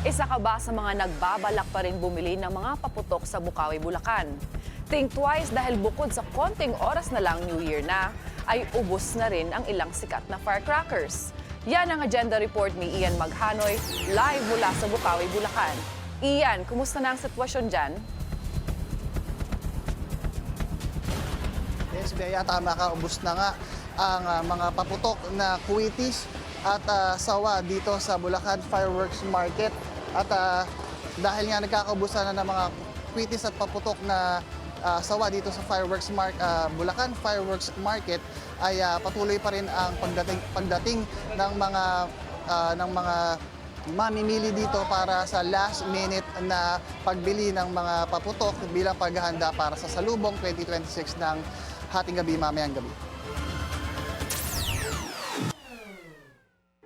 Isa ka ba sa mga nagbabalak pa rin bumili ng mga paputok sa Bukawi, Bulacan? Think twice dahil bukod sa konting oras na lang New Year na, ay ubos na rin ang ilang sikat na firecrackers. Yan ang agenda report ni Ian Maghanoy, live mula sa Bukawi, Bulacan. Ian, kumusta na ang sitwasyon dyan? Yes, Bea, tama ka. Ubos na nga ang mga paputok na kuwitis at sawa dito sa Bulacan Fireworks Market. At dahil nga nagkakaubusan na ng mga kuwitis at paputok na sawa dito sa Bulacan Fireworks Market, ay patuloy pa rin ang pagdating ng mga mamimili dito para sa last minute na pagbili ng mga paputok bilang paghahanda para sa Salubong 2026 ng Hating Gabi mamayang gabi.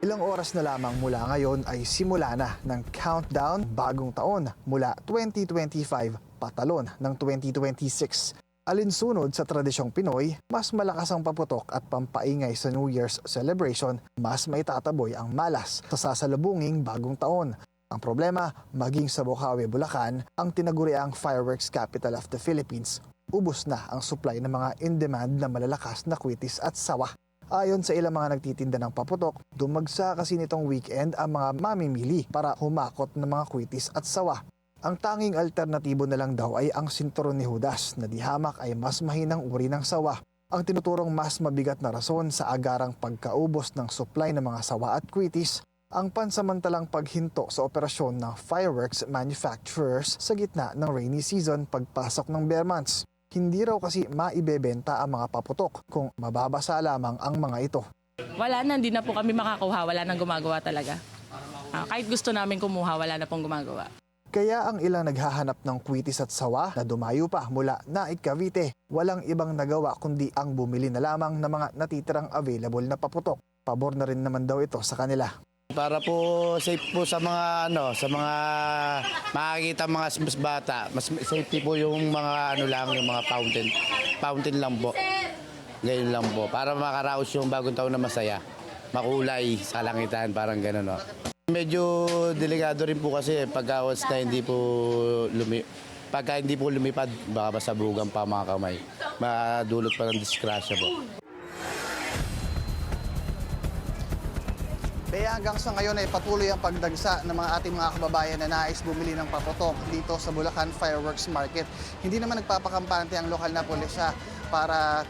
Ilang oras na lamang mula ngayon ay simula na ng countdown bagong taon mula 2025 patalon ng 2026. Alinsunod sa tradisyong Pinoy, mas malakas ang paputok at pampaingay sa New Year's celebration, mas maitataboy ang malas sa sasalubunging bagong taon. Ang problema, maging sa Bukawi, Bulacan, ang tinaguriang fireworks capital of the Philippines, ubos na ang supply ng mga in-demand na malalakas na kwitis at sawa. Ayon sa ilang mga nagtitinda ng paputok, dumagsa kasi nitong weekend ang mga mamimili para humakot ng mga kwitis at sawa. Ang tanging alternatibo na lang daw ay ang sinturon ni Judas na di hamak ay mas mahinang uri ng sawa. Ang tinuturong mas mabigat na rason sa agarang pagkaubos ng supply ng mga sawa at kwitis, ang pansamantalang paghinto sa operasyon ng fireworks manufacturers sa gitna ng rainy season pagpasok ng bare months. Hindi raw kasi maibebenta ang mga paputok kung mababasa lamang ang mga ito. Wala na, hindi na po kami makakuha, wala nang gumagawa talaga. Kahit gusto namin kumuha, wala na pong gumagawa. Kaya ang ilang naghahanap ng kwitis at sawa na dumayo pa mula Naik, Cavite, walang ibang nagawa kundi ang bumili na lamang ng mga natitirang available na paputok. Pabor na rin naman daw ito sa kanila. Para po safe po sa mga sa mga makikita mga mas bata, mas safety po yung mga yung mga fountain lang po. Ngayon lang po para makaraos yung bagong taon na masaya. Makulay sa langitan, parang gano'n, no. Medyo delikado rin po kasi pagka hindi po lumipad, baka masabugan pa mga kamay. Madulot pa ng disgrasya po. Kaya hanggang sa ngayon ay patuloy ang pagdagsa ng mga ating mga kababayan na nais bumili ng paputok dito sa Bulacan Fireworks Market. Hindi naman nagpapakampante ang lokal na pulisya para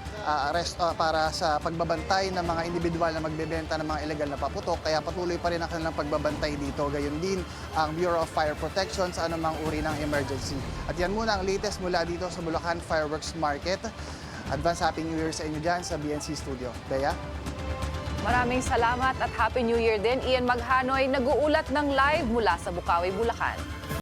sa pagbabantay ng mga individual na magbebenta ng mga illegal na paputok. Kaya patuloy pa rin ang kanilang pagbabantay dito. Gayon din ang Bureau of Fire Protection sa anumang uri ng emergency. At yan muna ang latest mula dito sa Bulacan Fireworks Market. Advance Happy New Year sa inyo dyan sa BNC Studio. Bea? Maraming salamat at Happy New Year din. Ian Maghanoy, nag-uulat ng live mula sa Bukawi, Bulacan.